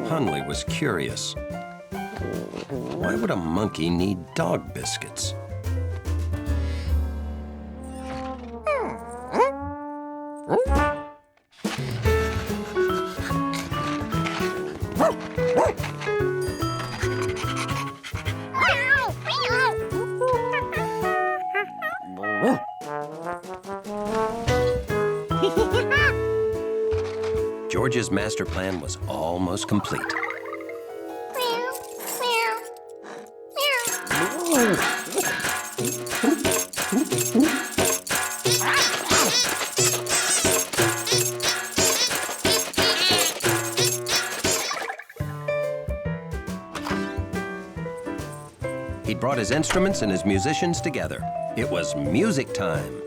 Hunley was curious. Why would a monkey need dog biscuits? George's master plan was almost complete. He brought his instruments and his musicians together. It was music time.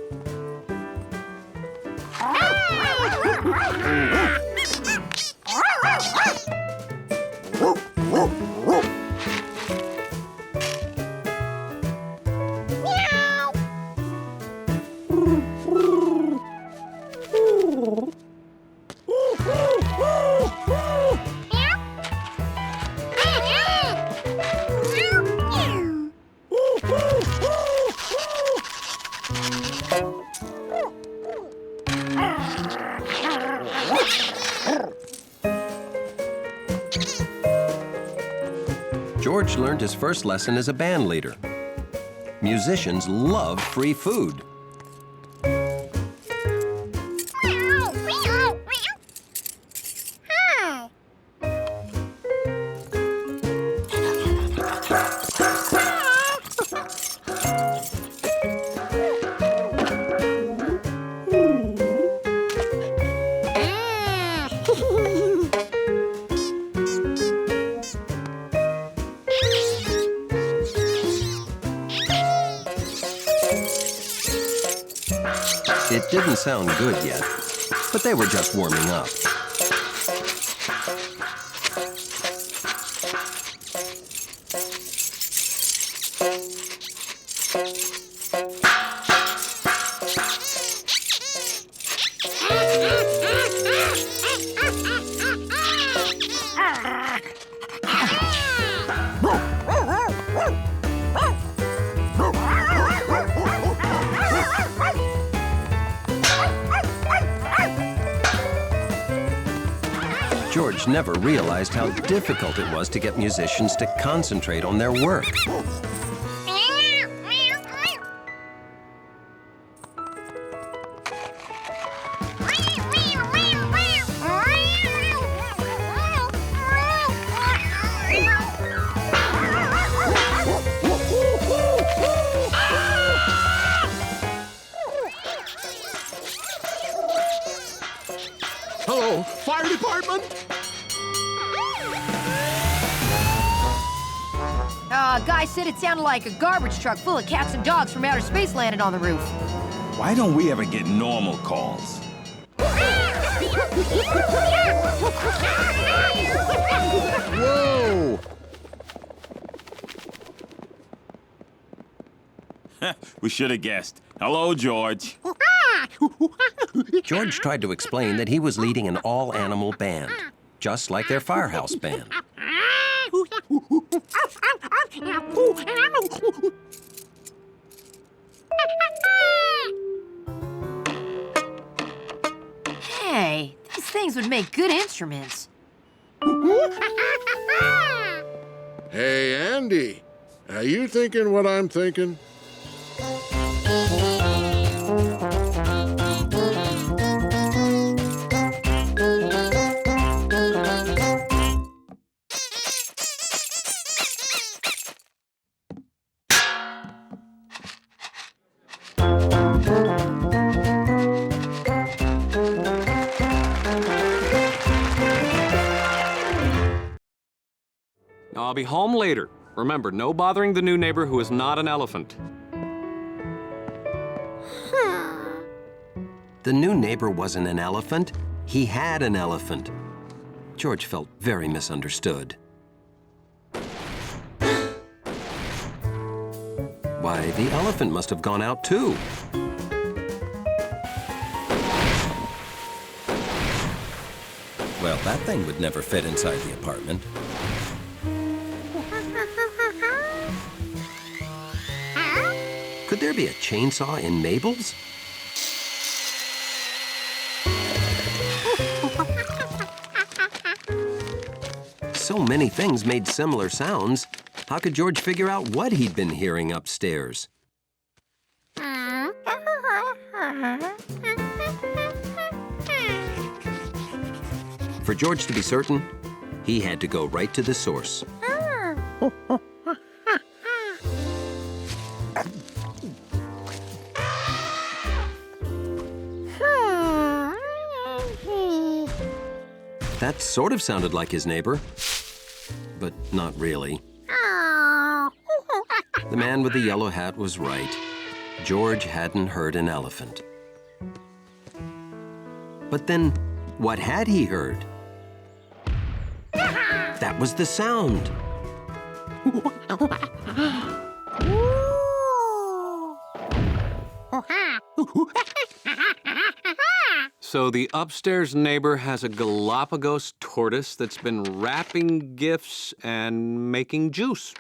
George learned his first lesson as a band leader. Musicians love free food. It didn't sound good yet, but they were just warming up. George never realized how difficult it was to get musicians to concentrate on their work. Hello, fire department? Guy said it sounded like a garbage truck full of cats and dogs from outer space landed on the roof. Why don't we ever get normal calls? Whoa! We should have guessed. Hello, George. George tried to explain that he was leading an all-animal band, just like their firehouse band. Hey, these things would make good instruments. Hey, Andy, are you thinking what I'm thinking? I'll be home later. Remember, no bothering the new neighbor who is not an elephant. The new neighbor wasn't an elephant. He had an elephant. George felt very misunderstood. Why, the elephant must have gone out too. Well, that thing would never fit inside the apartment. Could there be a chainsaw in Mabel's? So many things made similar sounds. How could George figure out what he'd been hearing upstairs? For George to be certain, he had to go right to the source. That sort of sounded like his neighbor, but not really. The man with the yellow hat was right. George hadn't heard an elephant. But then, what had he heard? That was the sound. So the upstairs neighbor has a Galapagos tortoise that's been wrapping gifts and making juice.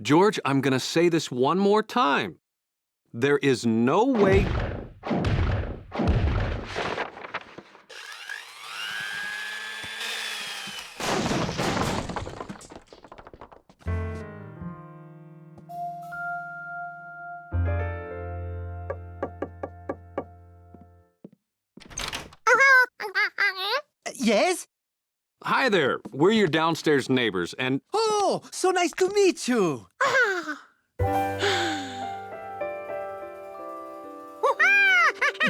George, I'm gonna say this one more time. There is no way... Yes? Hi there, we're your downstairs neighbors, and... Oh, so nice to meet you.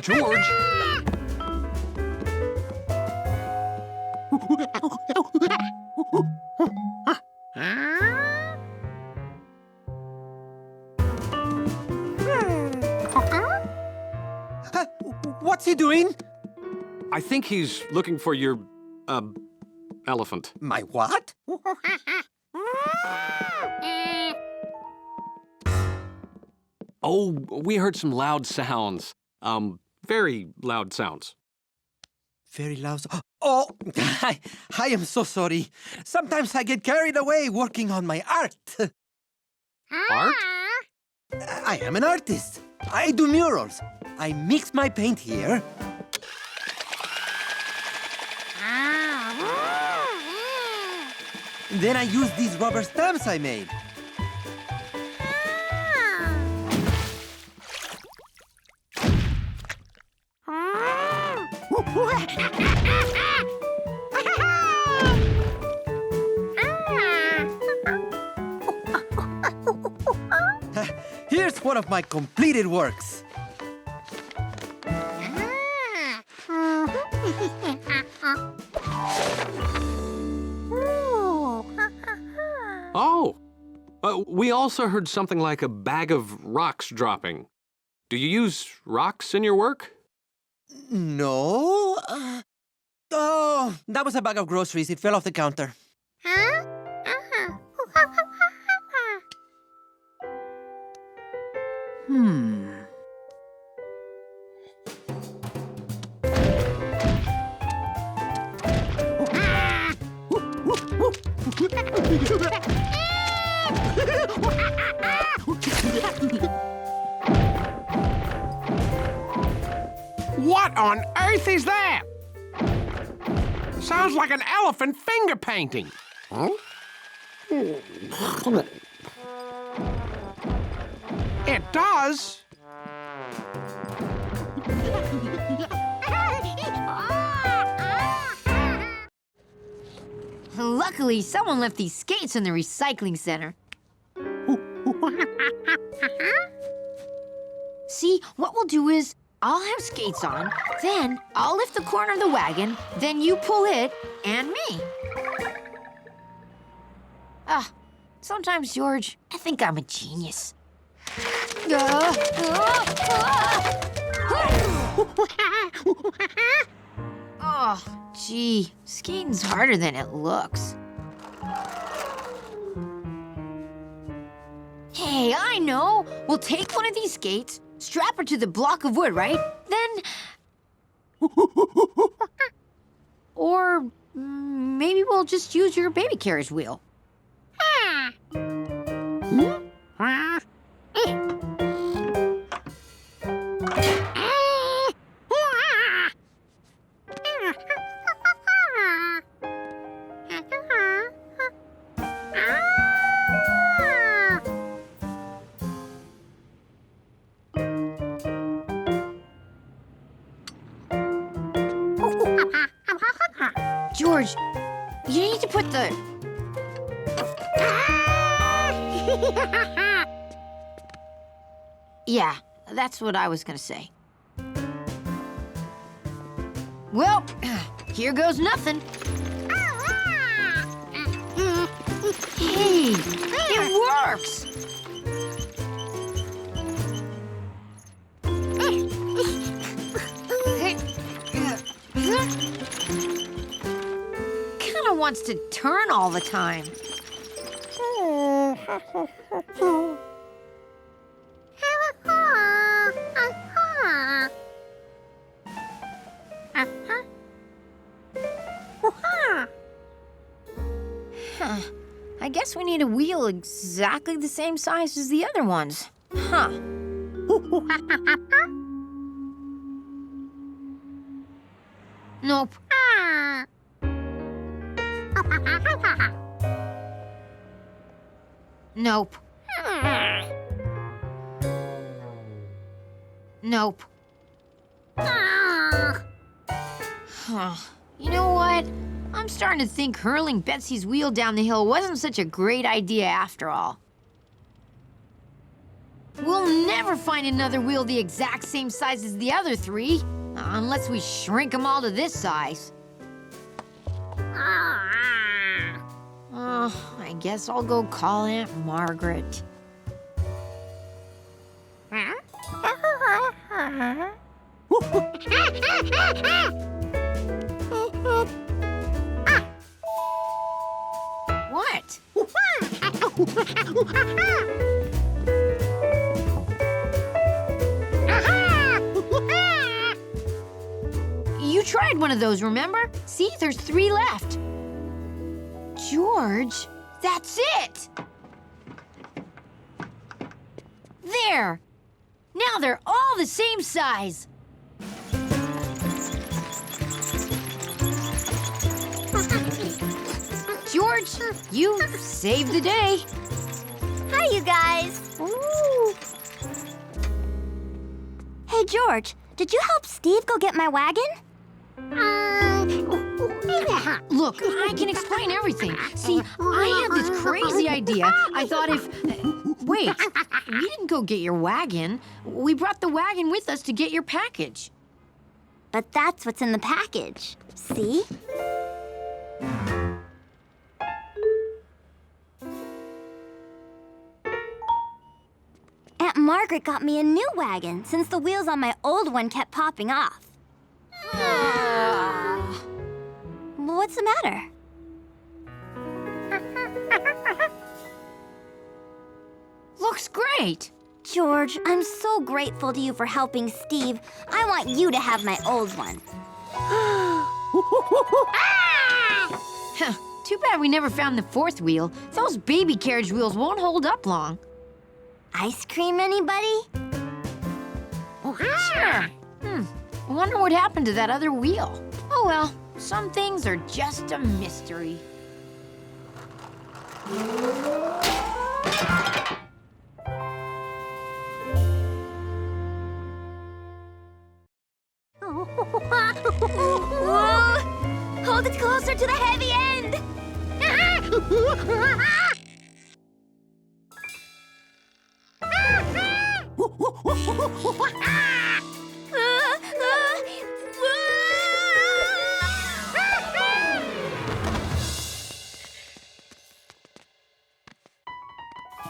George! What's he doing? I think he's looking for your, elephant. My what? Oh, we heard some loud sounds. Very loud sounds. Very loud. Oh, I am so sorry. Sometimes I get carried away working on my art. Art? I am an artist. I do murals. I mix my paint here. Then I use these rubber stamps I made. Here's one of my completed works. Oh, we also heard something like a bag of rocks dropping. Do you use rocks in your work? No. Oh, that was a bag of groceries. It fell off the counter. What on earth is that? Sounds like an elephant finger painting. Huh? It does. Luckily, someone left these skates in the recycling center. See, what we'll do is, I'll have skates on, then I'll lift the corner of the wagon, then you pull it, and me. Sometimes, George, I think I'm a genius. Oh, gee, skating's harder than it looks. Hey, I I know. We'll take one of these skates, strap her to the block of wood, right? Then... Or maybe we'll just use your baby carriage wheel. George, you need to put the... Yeah, that's what I was gonna say. Well, here goes nothing. Hey, it works! Kinda wants to turn all the time. Huh. I guess we need a wheel exactly the same size as the other ones. Huh. Nope. Nope. Nope. Huh. You know what? I'm starting to think hurling Betsy's wheel down the hill wasn't such a great idea after all. We'll never find another wheel the exact same size as the other three, unless we shrink them all to this size. I guess I'll go call Aunt Margaret. What? You tried one of those, remember? See, there's 3 left. George, that's it! There! Now they're all the same size. George, you saved the day. Hi, you guys. Ooh. Hey, George, did you help Steve go get my wagon? Look, I can explain everything. See, I had this crazy idea. I thought if... wait, we didn't go get your wagon. We brought the wagon with us to get your package. But that's what's in the package. See? Aunt Margaret got me a new wagon since the wheels on my old one kept popping off. Well, what's the matter? Looks great. George, I'm so grateful to you for helping Steve. I want you to have my old one. Too bad we never found the 4th wheel. Those baby carriage wheels won't hold up long. Ice cream, anybody? Sure. I wonder what happened to that other wheel. Oh well, some things are just a mystery. Whoa! Hold it closer to the heavy end!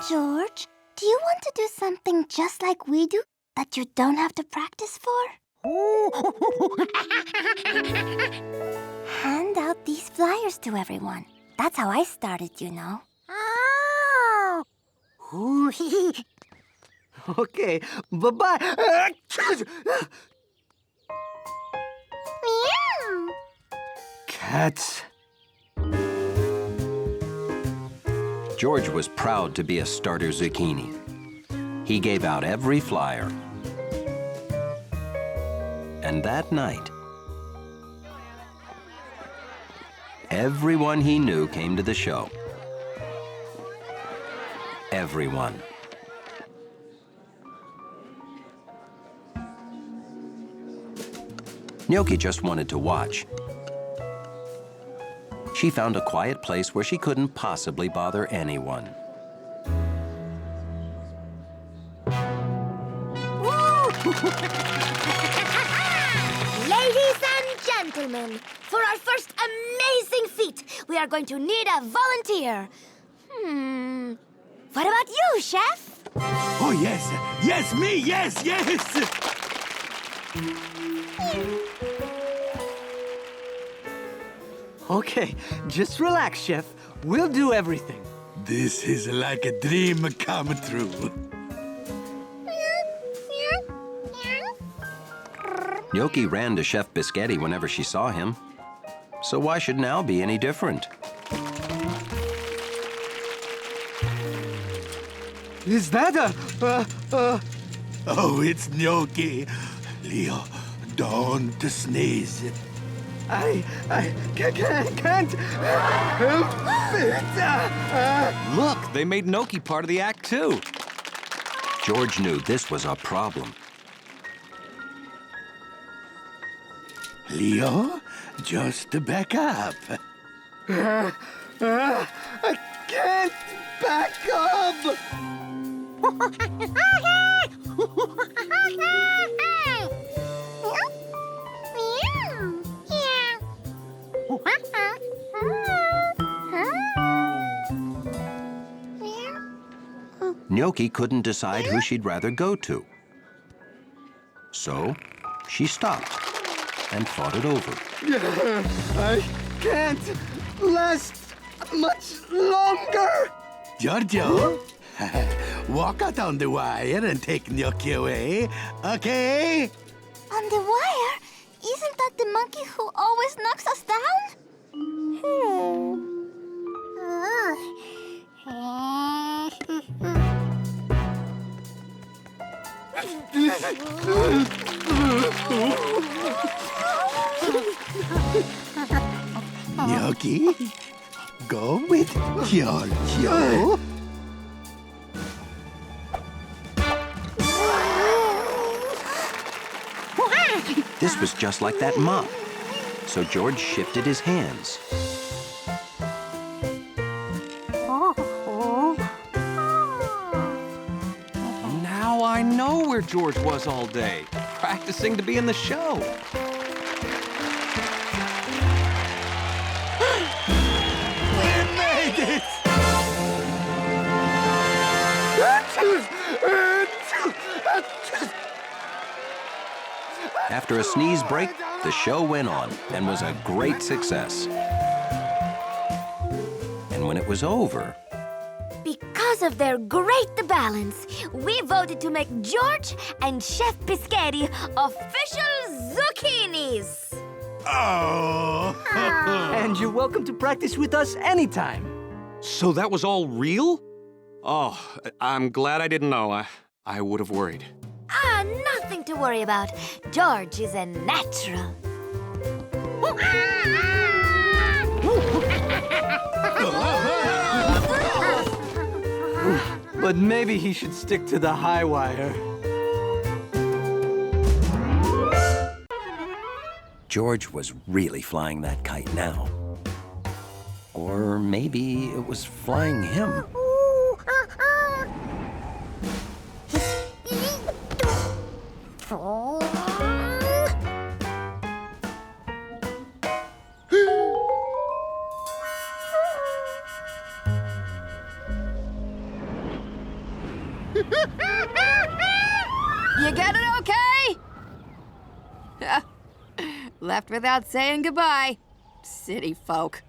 George, do you want to do something just like we do that you don't have to practice for? Hand out these flyers to everyone. That's how I started, you know. Okay, bye-bye. Meow. Cats. George was proud to be a starter zucchini. He gave out every flyer. And that night, everyone he knew came to the show. Everyone. Gnocchi just wanted to watch. She found a quiet place where she couldn't possibly bother anyone. Ladies and gentlemen, for our first amazing feat, we are going to need a volunteer. What about you, Chef? Oh, yes. Yes, me. Yes, yes. Okay, just relax, Chef. We'll do everything. This is like a dream come true. Gnocchi ran to Chef Biscotti whenever she saw him. So why should now be any different? Is that a... Oh, it's gnocchi. Leo, don't sneeze. I can't help it. Look, they made Gnocchi part of the act, too. George knew this was a problem. Leo, just back up. I can't back up. Gnocchi couldn't decide who she'd rather go to. So she stopped and thought it over. I can't last much longer. Giorgio, walk out on the wire and take gnocchi away, okay? On the wire? Isn't that the monkey who always knocks us down? Gnocchi, go with Giorgio. This was just like that mop. So George shifted his hands. Now I know where George was all day, practicing to be in the show. We made it! After a sneeze break, the show went on and was a great success. And when it was over, Because of their great balance, we voted to make George and Chef Biscotti official zucchinis. Oh! And you're welcome to practice with us anytime. So that was all real? Oh, I'm glad I didn't know. I would have worried. Nothing to worry about. George is a natural. But maybe he should stick to the high wire. George was really flying that kite now. Or maybe it was flying him. You get it okay? Left without saying goodbye. City folk.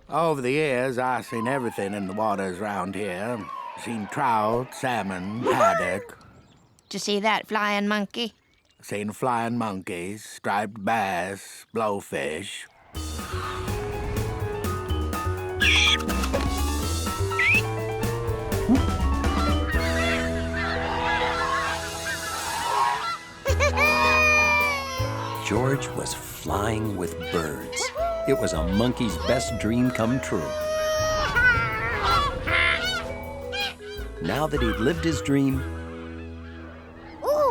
Over the years, I've seen everything in the waters around here. Seen trout, salmon, haddock. Did you see that flying monkey? Seen flying monkeys, striped bass, blowfish. George was flying with birds. It was a monkey's best dream come true. Now that he'd lived his dream,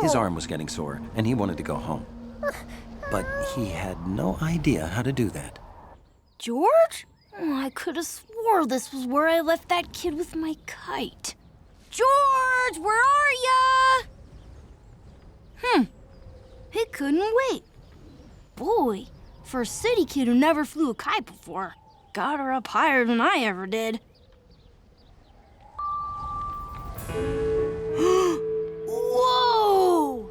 his arm was getting sore and he wanted to go home. But he had no idea how to do that. George? Oh, I could have swore this was where I left that kid with my kite. George, where are ya? He couldn't wait. Boy, for a city kid who never flew a kite before, got her up higher than I ever did. Whoa!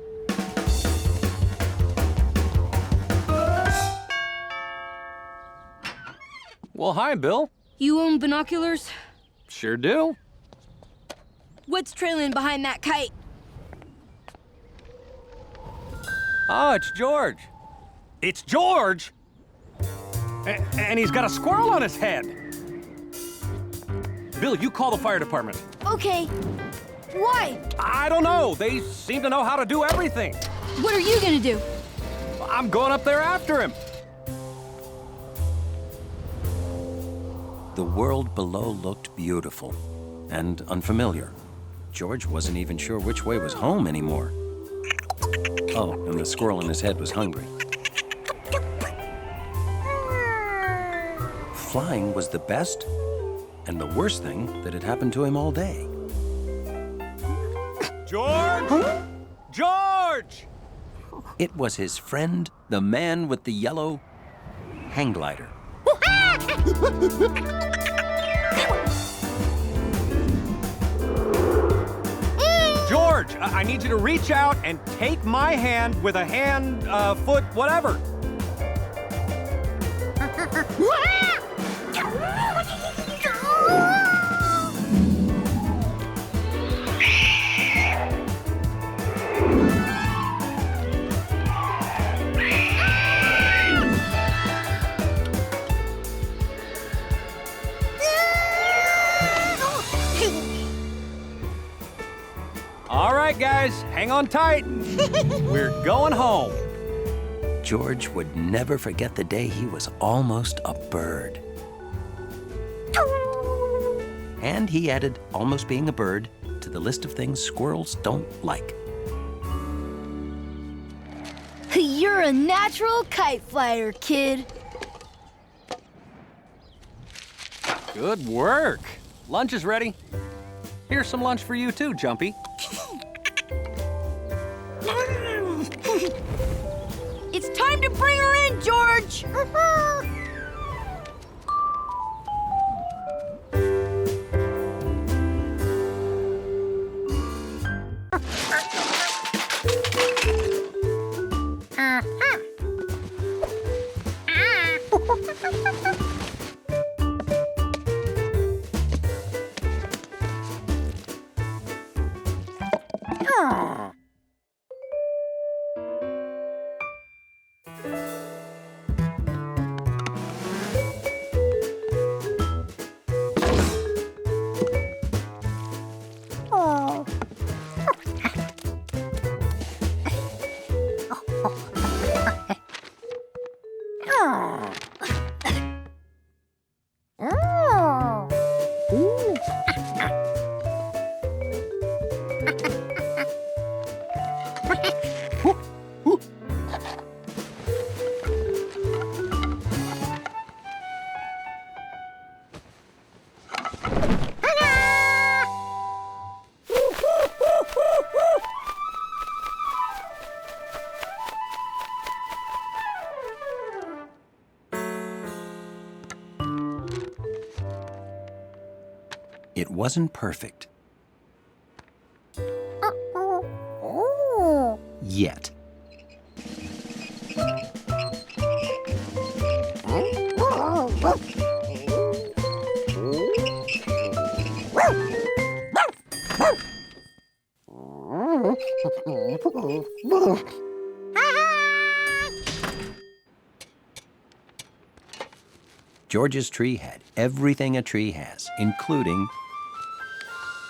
Well, hi, Bill. You own binoculars? Sure do. What's trailing behind that kite? Oh, it's George. It's George? And he's got a squirrel on his head. Bill, you call the fire department. Okay. Why? I don't know. They seem to know how to do everything. What are you gonna do? I'm going up there after him. The world below looked beautiful and unfamiliar. George wasn't even sure which way was home anymore. Oh, and the squirrel in his head was hungry. Flying was the best and the worst thing that had happened to him all day. George! George! It was his friend, the man with the yellow hang glider. George, I need you to reach out and take my hand with a hand, foot, whatever. All right, guys, hang on tight. We're going home. George would never forget the day he was almost a bird. And he added almost being a bird to the list of things squirrels don't like. You're a natural kite flyer, kid. Good work. Lunch is ready. Here's some lunch for you too, Jumpy. It's time to bring her in, George! It wasn't perfect. yet. George's tree had everything a tree has, including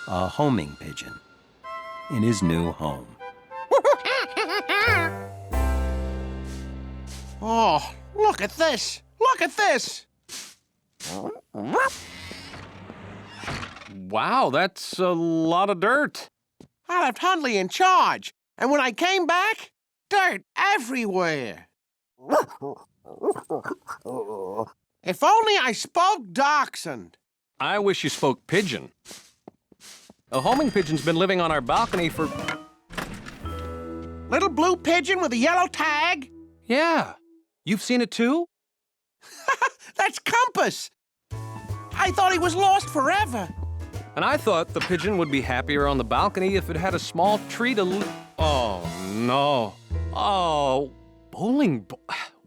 a homing pigeon in his new home. Oh, look at this! Look at this! Wow, that's a lot of dirt. I left Hundley in charge, and when I came back, dirt everywhere. If only I spoke Dachshund. I wish you spoke pigeon. A homing pigeon's been living on our balcony for... Little blue pigeon with a yellow tag? Yeah. You've seen it too? That's Compass. I thought he was lost forever. And I thought the pigeon would be happier on the balcony if it had a small tree to Oh, no. Oh,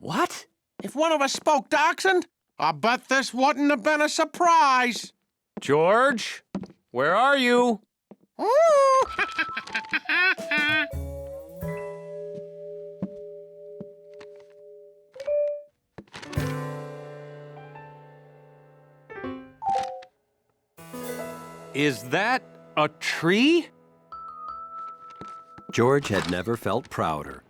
what? If one of us spoke Dachshund, I bet this wouldn't have been a surprise. George, where are you? Is that a tree? George had never felt prouder.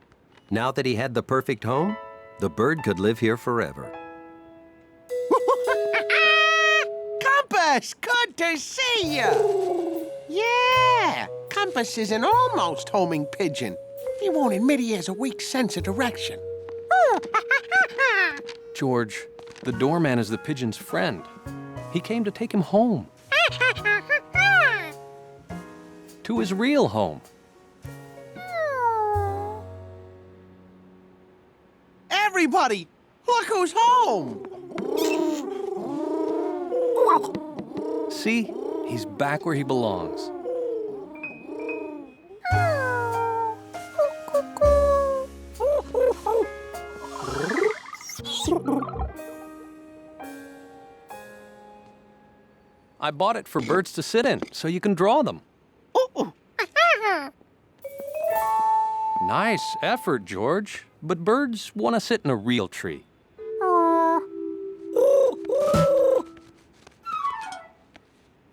Now that he had the perfect home, the bird could live here forever. Compass, good to see you. Yeah, Compass is an almost homing pigeon. He won't admit he has a weak sense of direction. George, the doorman is the pigeon's friend. He came to take him home. To his real home. Everybody, look who's home. See? He's back where he belongs. I bought it for birds to sit in, so you can draw them. Nice effort, George. But birds want to sit in a real tree.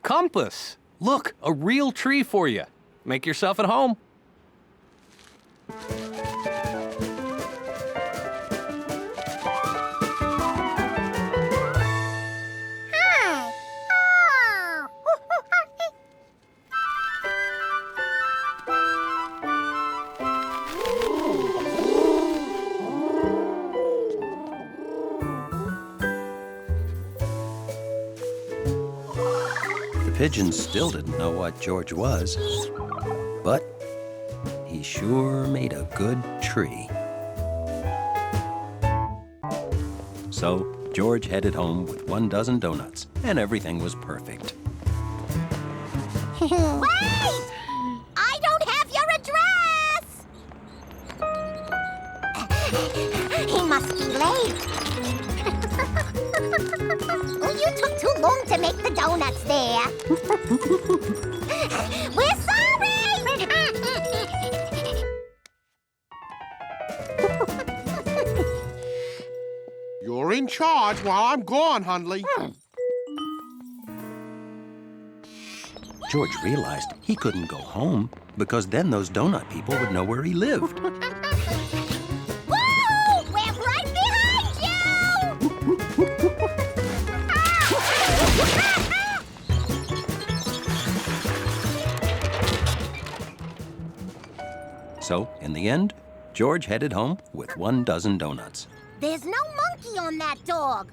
Compass! Look, a real tree for you. Make yourself at home. The pigeons still didn't know what George was, but he sure made a good tree. So George headed home with 12 donuts, and everything was perfect. Wait! I don't have your address! He must be late. Oh, you took too long to make the donuts there. We're sorry! You're in charge while I'm gone, Hundley. George realized he couldn't go home because then those donut people would know where he lived. Woo! We're right behind you! So, in the end, George headed home with 12 donuts. There's no monkey on that dog.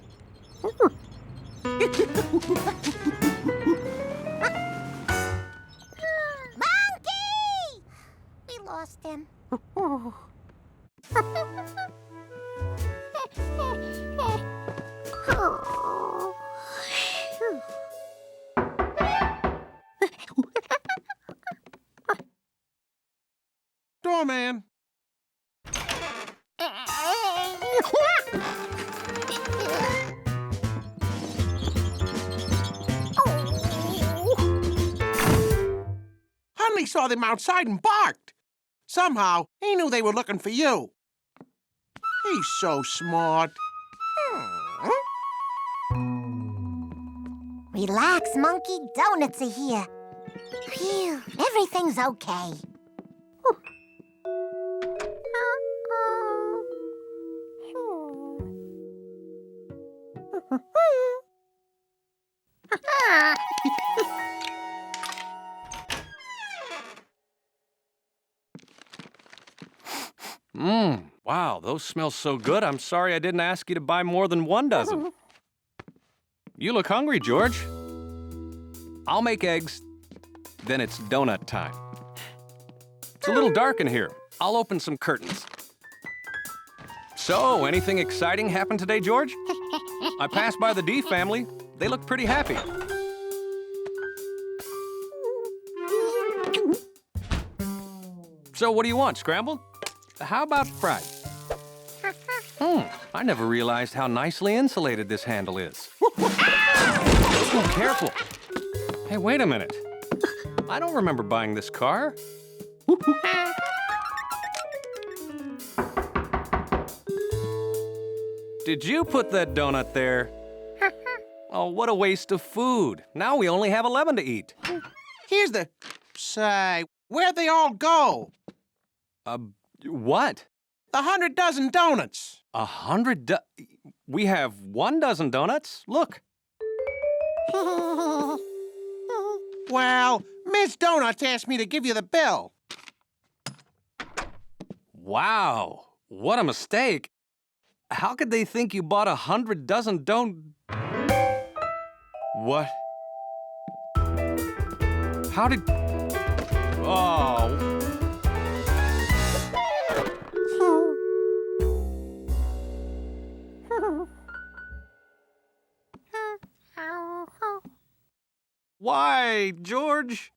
Monkey! We lost him. Doorman, saw them outside and barked. Somehow, he knew they were looking for you. He's so smart. Relax, Monkey. Donuts are here. Phew, everything's okay. Wow, those smell so good. I'm sorry I didn't ask you to buy more than 1 dozen. You look hungry, George. I'll make eggs, then it's donut time. It's a little dark in here. I'll open some curtains. So, anything exciting happened today, George? I passed by the D family. They look pretty happy. So, what do you want, scrambled? How about fried? I never realized how nicely insulated this handle is. Oh, careful. Hey, wait a minute. I don't remember buying this car. Did you put that donut there? Oh, what a waste of food. Now we only have 11 to eat. Here's the... Say, where'd they all go? What? The 100 dozen donuts. 100 We have 1 dozen donuts? Look. Well, Miss Donuts asked me to give you the bill. Wow, what a mistake. How could they think you bought 100 dozen What? How did... Oh... Why, George?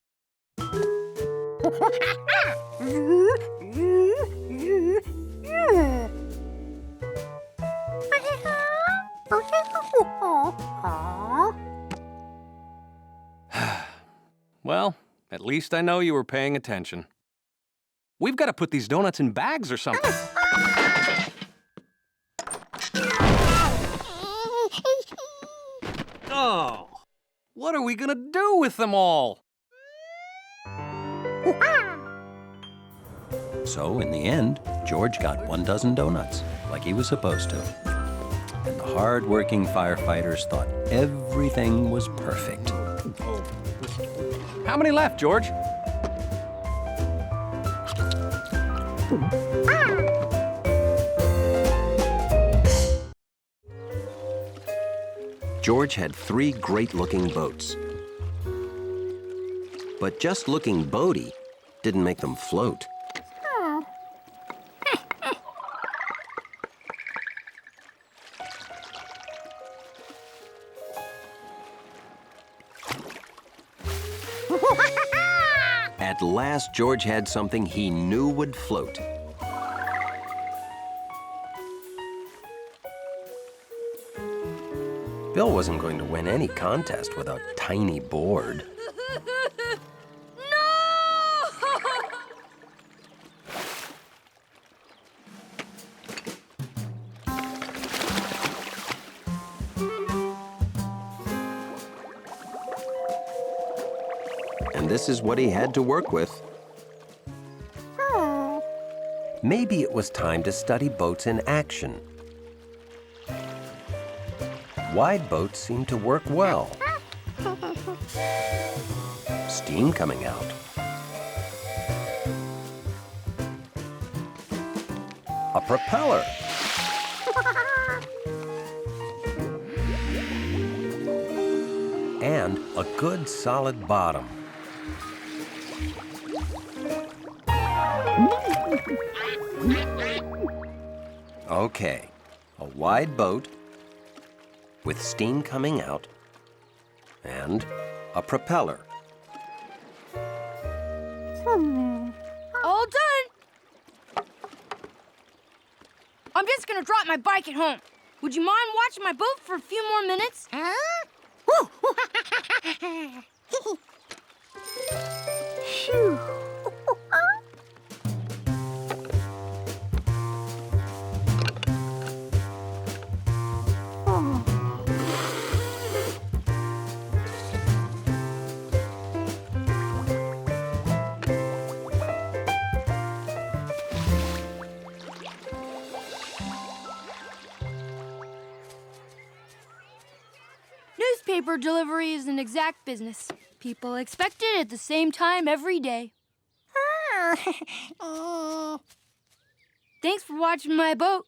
Well, at least I know you were paying attention. We've got to put these donuts in bags or something. Oh, what are we gonna do with them all? So, in the end, George got 1 dozen donuts, like he was supposed to. And the hard-working firefighters thought everything was perfect. How many left, George? George had 3 great-looking boats. But just looking boaty didn't make them float. At last, George had something he knew would float. Bill wasn't going to win any contest with a tiny board. And this is what he had to work with. Maybe it was time to study boats in action. Wide boats seem to work well. Steam coming out. A propeller. And a good solid bottom. Okay, a wide boat with steam coming out and a propeller. All done. I'm just gonna drop my bike at home. Would you mind watching my boat for a few more minutes? Phew. newspaper delivery is an exact business. People expect it at the same time every day. Thanks for watching my boat.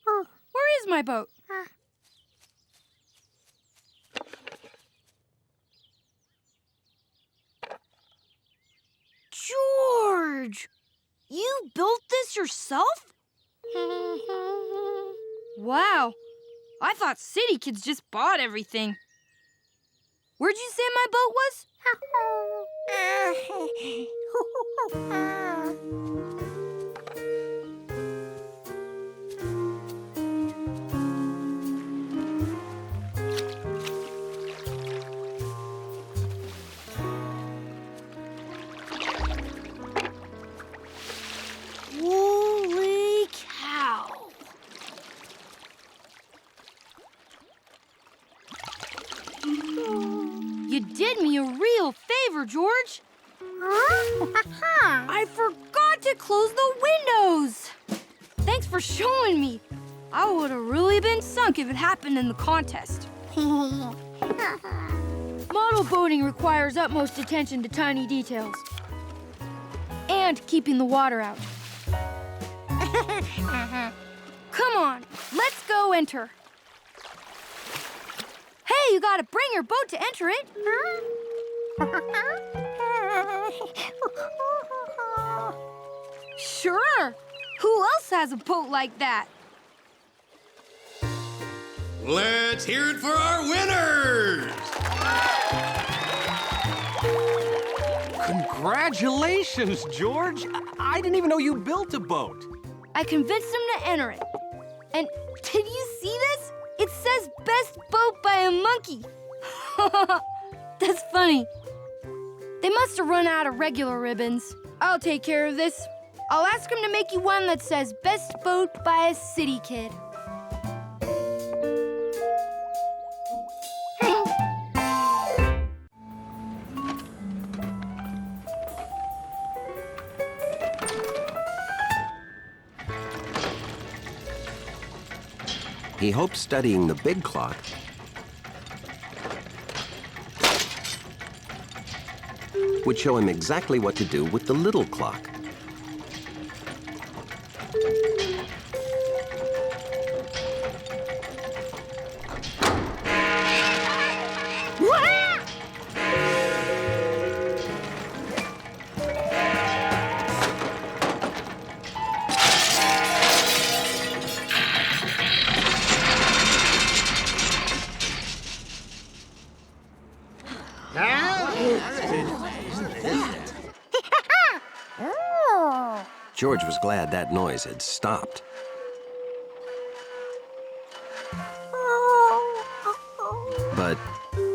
Where is my boat? George! You built this yourself? Wow. I thought city kids just bought everything. Where'd you say my boat was? Holy cow! You did me a real favor, George. I forgot to close the windows. Thanks for showing me. I would have really been sunk if it happened in the contest. Model boating requires utmost attention to tiny details. And keeping the water out. Come on, let's go enter. Hey, you gotta bring your boat to enter it. Sure. Who else has a boat like that? Let's hear it for our winners! Congratulations, George! I didn't even know you built a boat. I convinced him to enter it. And did you see this? It says best boat by a monkey. That's funny. They must have run out of regular ribbons. I'll take care of this. I'll ask him to make you one that says best boat by a city kid. He hoped studying the big clock would show him exactly what to do with the little clock. George was glad that noise had stopped. But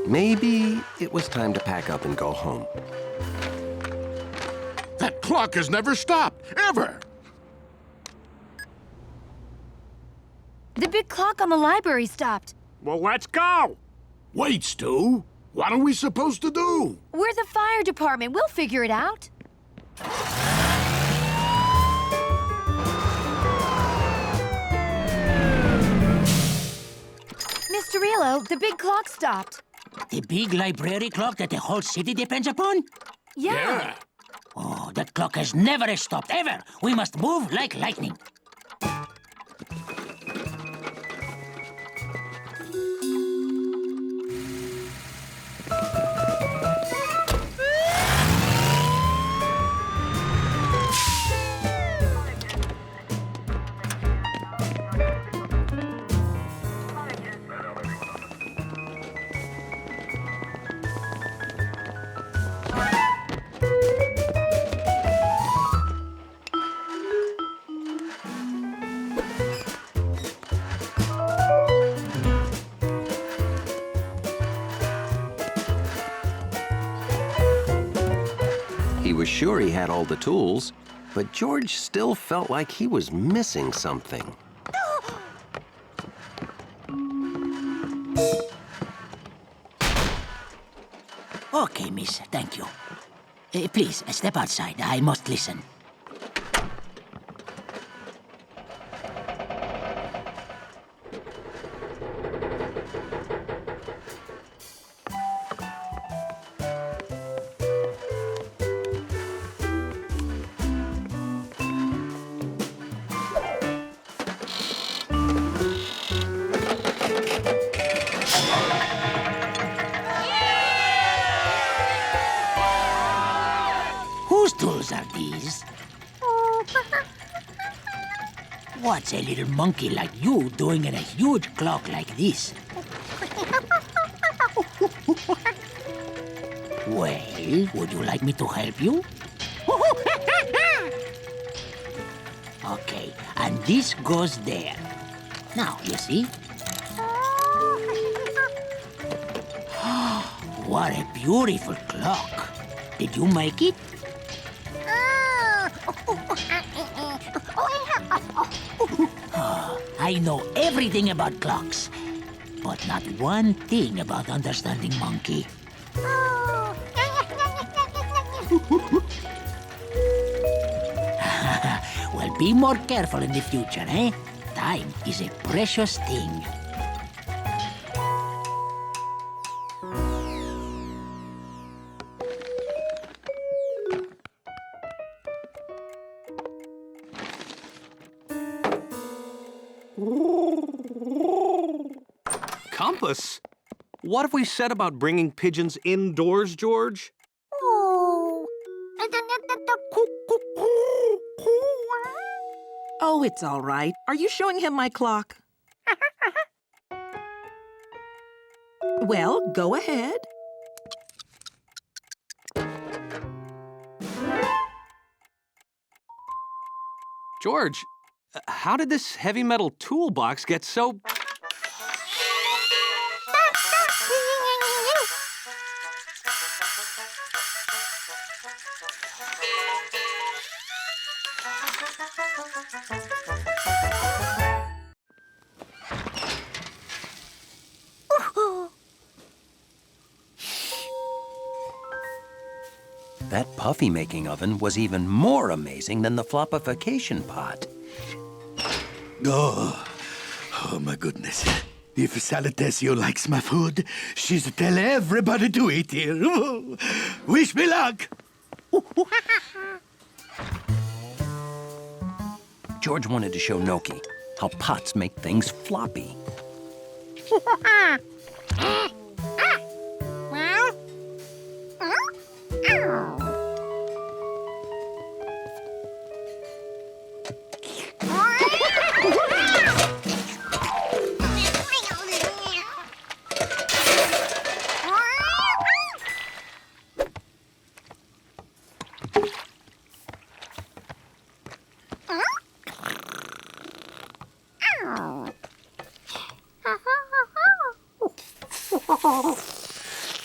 maybe it was time to pack up and go home. That clock has never stopped, ever! The big clock on the library stopped. Well, let's go. Wait, Stu. What are we supposed to do? We're the fire department. We'll figure it out. Mr. Elo, the big clock stopped. The big library clock that the whole city depends upon? Yeah. Oh, that clock has never stopped, ever. We must move like lightning. He was sure he had all the tools, but George still felt like he was missing something. Okay, miss, thank you. Please, step outside. I must listen. What's a little monkey like you doing in a huge clock like this? Well, would you like me to help you? Okay, and this goes there. Now, you see? What a beautiful clock. Did you make it? I know everything about clocks, but not one thing about understanding monkey. Well, be more careful in the future, eh? Time is a precious thing. Compass? What have we said about bringing pigeons indoors, George? Oh, it's all right. Are you showing him my clock? Well, go ahead. George, how did this heavy metal toolbox get so... That puffy-making oven was even more amazing than the floppification pot. Oh my goodness. If Salatesio likes my food, she's tell everybody to eat here. Wish me luck. George wanted to show Noki how pots make things floppy.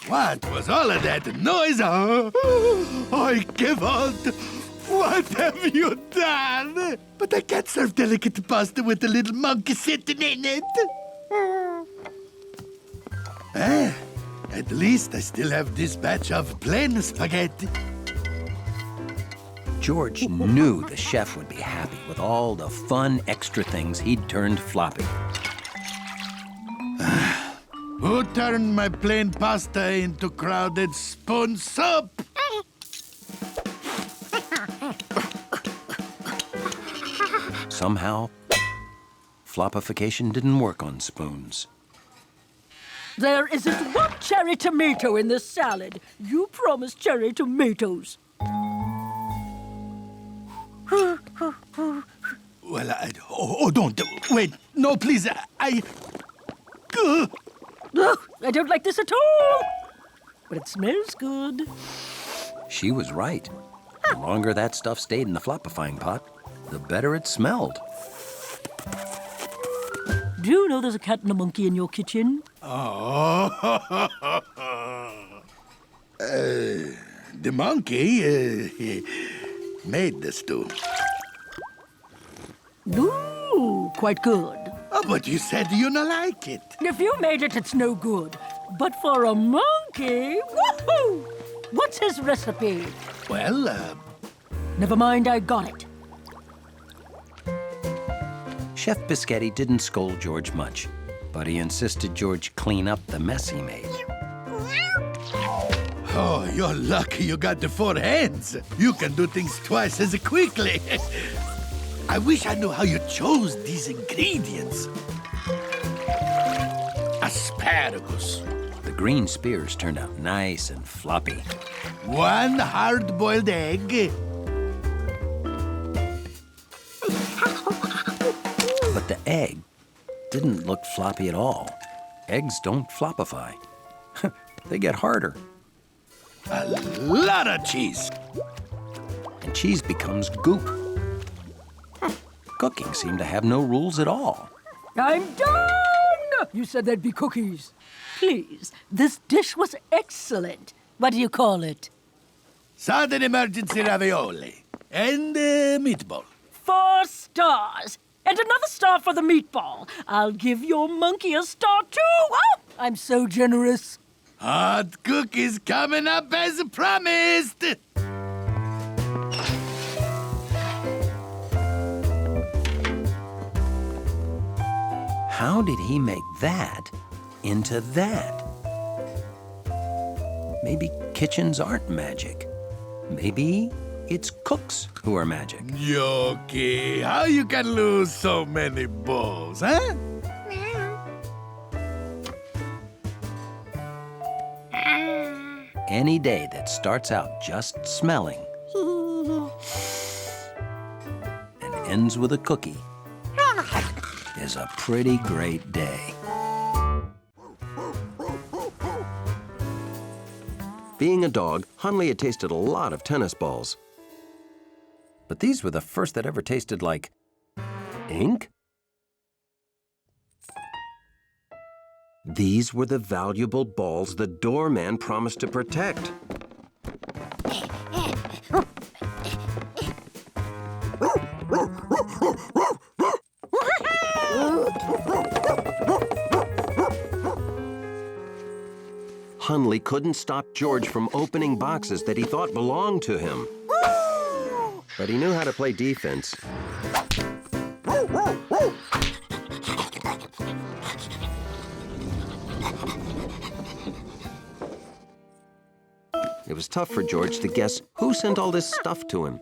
What was all of that noise? I give out. What have you done? But I can't serve delicate pasta with a little monkey sitting in it. At least I still have this batch of plain spaghetti. George knew the chef would be happy with all the fun extra things he'd turned floppy. Who turned my plain pasta into crowded spoon soup? Somehow, floppification didn't work on spoons. There isn't one cherry tomato in this salad. You promised cherry tomatoes. Well, don't. Wait, no, please, I don't like this at all. But it smells good. She was right. The longer that stuff stayed in the floppifying pot, the better it smelled. Do you know there's a cat and a monkey in your kitchen? The monkey made the stew. Ooh, quite good. Oh, but you said you don't like it. If you made it, it's no good. But for a monkey, woohoo! What's his recipe? Well, Never mind, I got it. Chef Biscotti didn't scold George much, but he insisted George clean up the mess he made. Oh, you're lucky you got the 4 hands. You can do things twice as quickly. I wish I knew how you chose these ingredients. Asparagus. The green spears turned out nice and floppy. 1 hard-boiled egg. egg didn't look floppy at all. Eggs don't floppify. They get harder. A lot of cheese. And cheese becomes goop. Cooking seemed to have no rules at all. I'm done! You said there'd be cookies. Please, this dish was excellent. What do you call it? Sudden emergency ravioli. And meatball. 4 stars. And another star for the meatball. I'll give your monkey a star, too. Oh, I'm so generous. Hot cookies coming up as promised. How did he make that into that? Maybe kitchens aren't magic. Maybe it's cooks who are magic. Yoki, how you can lose so many balls, huh? Any day that starts out just smelling and ends with a cookie is a pretty great day. Being a dog, Hunley had tasted a lot of tennis balls. But these were the first that ever tasted like ink. These were the valuable balls the doorman promised to protect. Hunley couldn't stop George from opening boxes that he thought belonged to him. But he knew how to play defense. It was tough for George to guess who sent all this stuff to him.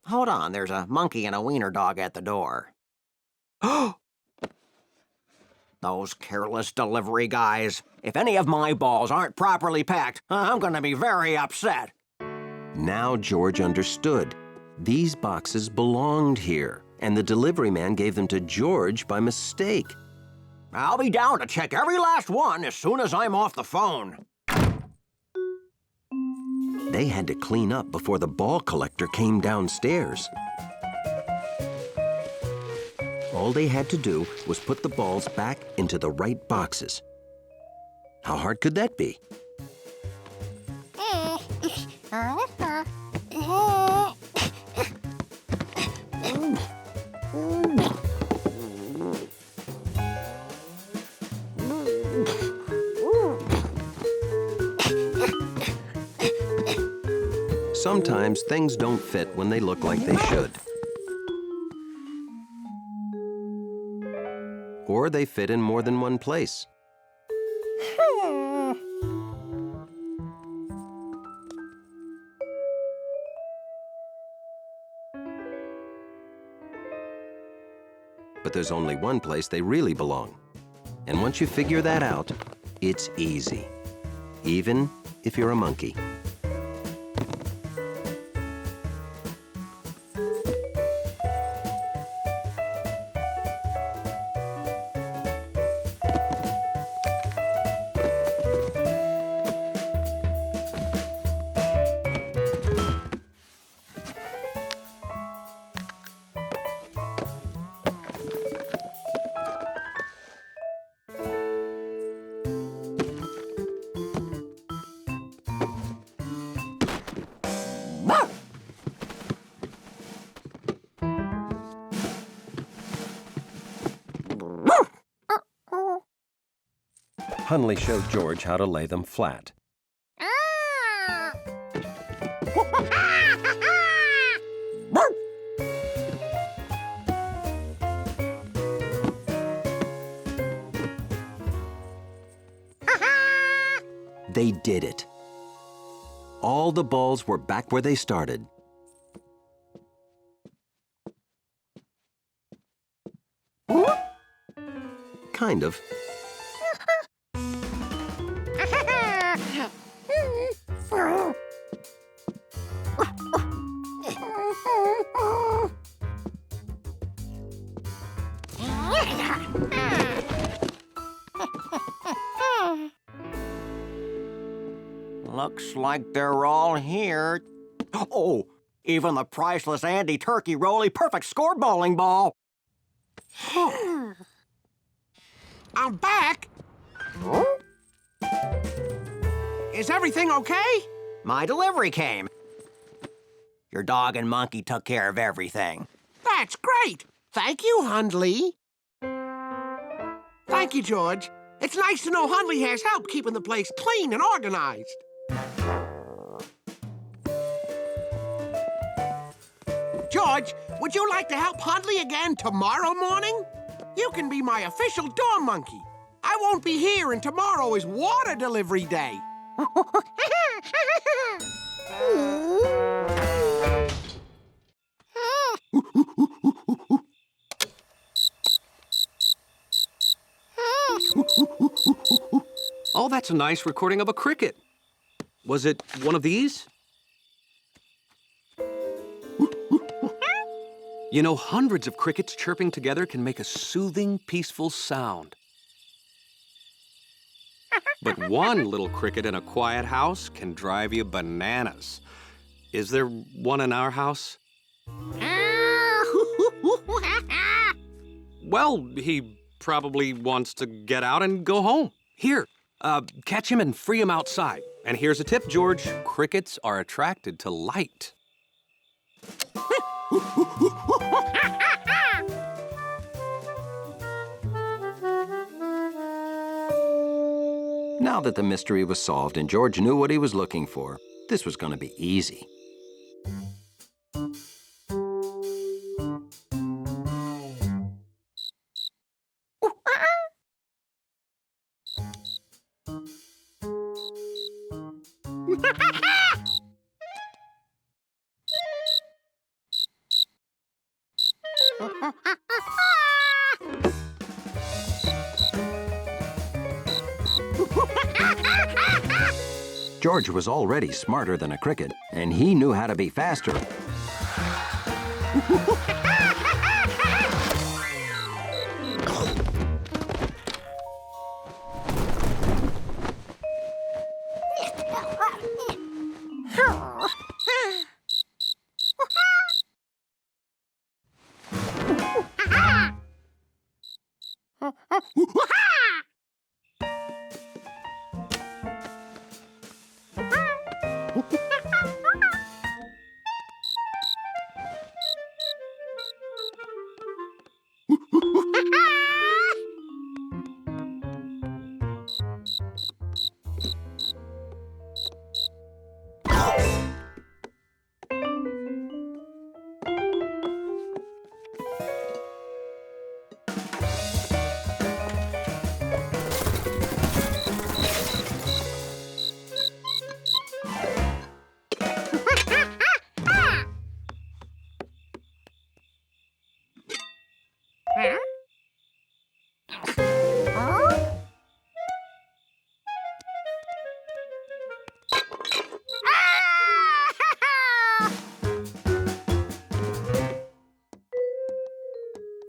Hold on, there's a monkey and a wiener dog at the door. Those careless delivery guys. If any of my balls aren't properly packed, I'm gonna be very upset. Now George understood. These boxes belonged here, and the delivery man gave them to George by mistake. I'll be down to check every last one as soon as I'm off the phone. They had to clean up before the ball collector came downstairs. All they had to do was put the balls back into the right boxes. How hard could that be? Sometimes things don't fit when they look like they should. Or they fit in more than one place. But there's only one place they really belong. And once you figure that out, it's easy. Even if you're a monkey. Hunley showed George how to lay them flat. They did it. all the balls were back where they started. Kind of. Looks like they're all here. Oh, even the priceless Andy Turkey Roly Perfect Score bowling ball. I'm back. Is everything okay? My delivery came. Your dog and monkey took care of everything. That's great. Thank you, Hundley. Thank you, George. It's nice to know Hundley has help keeping the place clean and organized. George, would you like to help Hundley again tomorrow morning? You can be my official door monkey. I won't be here, and tomorrow is water delivery day. Oh, that's a nice recording of a cricket. Was it one of these? You know, hundreds of crickets chirping together can make a soothing, peaceful sound. But one little cricket in a quiet house can drive you bananas. Is there one in our house? Well, he probably wants to get out and go home. Here, catch him and free him outside. And here's a tip, George. Crickets are attracted to light. Now that the mystery was solved and George knew what he was looking for, this was going to be easy. George was already smarter than a cricket, and he knew how to be faster.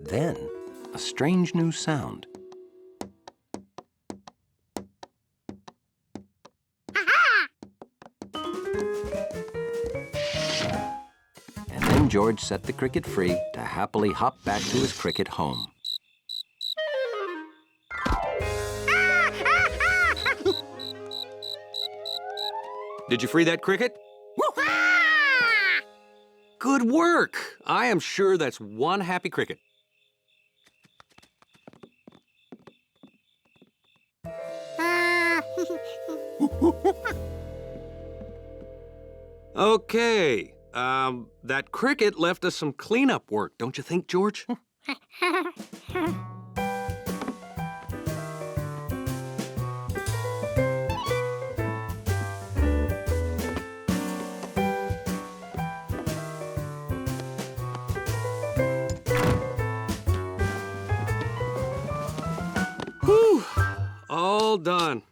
Then, a strange new sound. And then George set the cricket free to happily hop back to his cricket home. Did you free that cricket? Good work! I am sure that's one happy cricket. Okay, that cricket left us some cleanup work, don't you think, George? All done.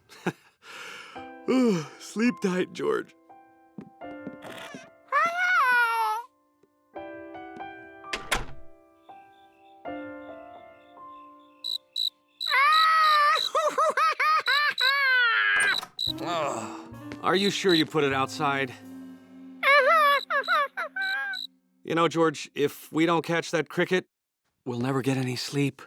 Ooh, sleep tight, George. Are you sure you put it outside? You know, George, if we don't catch that cricket, we'll never get any sleep.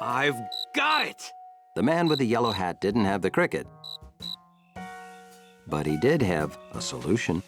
I've got it! The man with the yellow hat didn't have the cricket, but he did have a solution.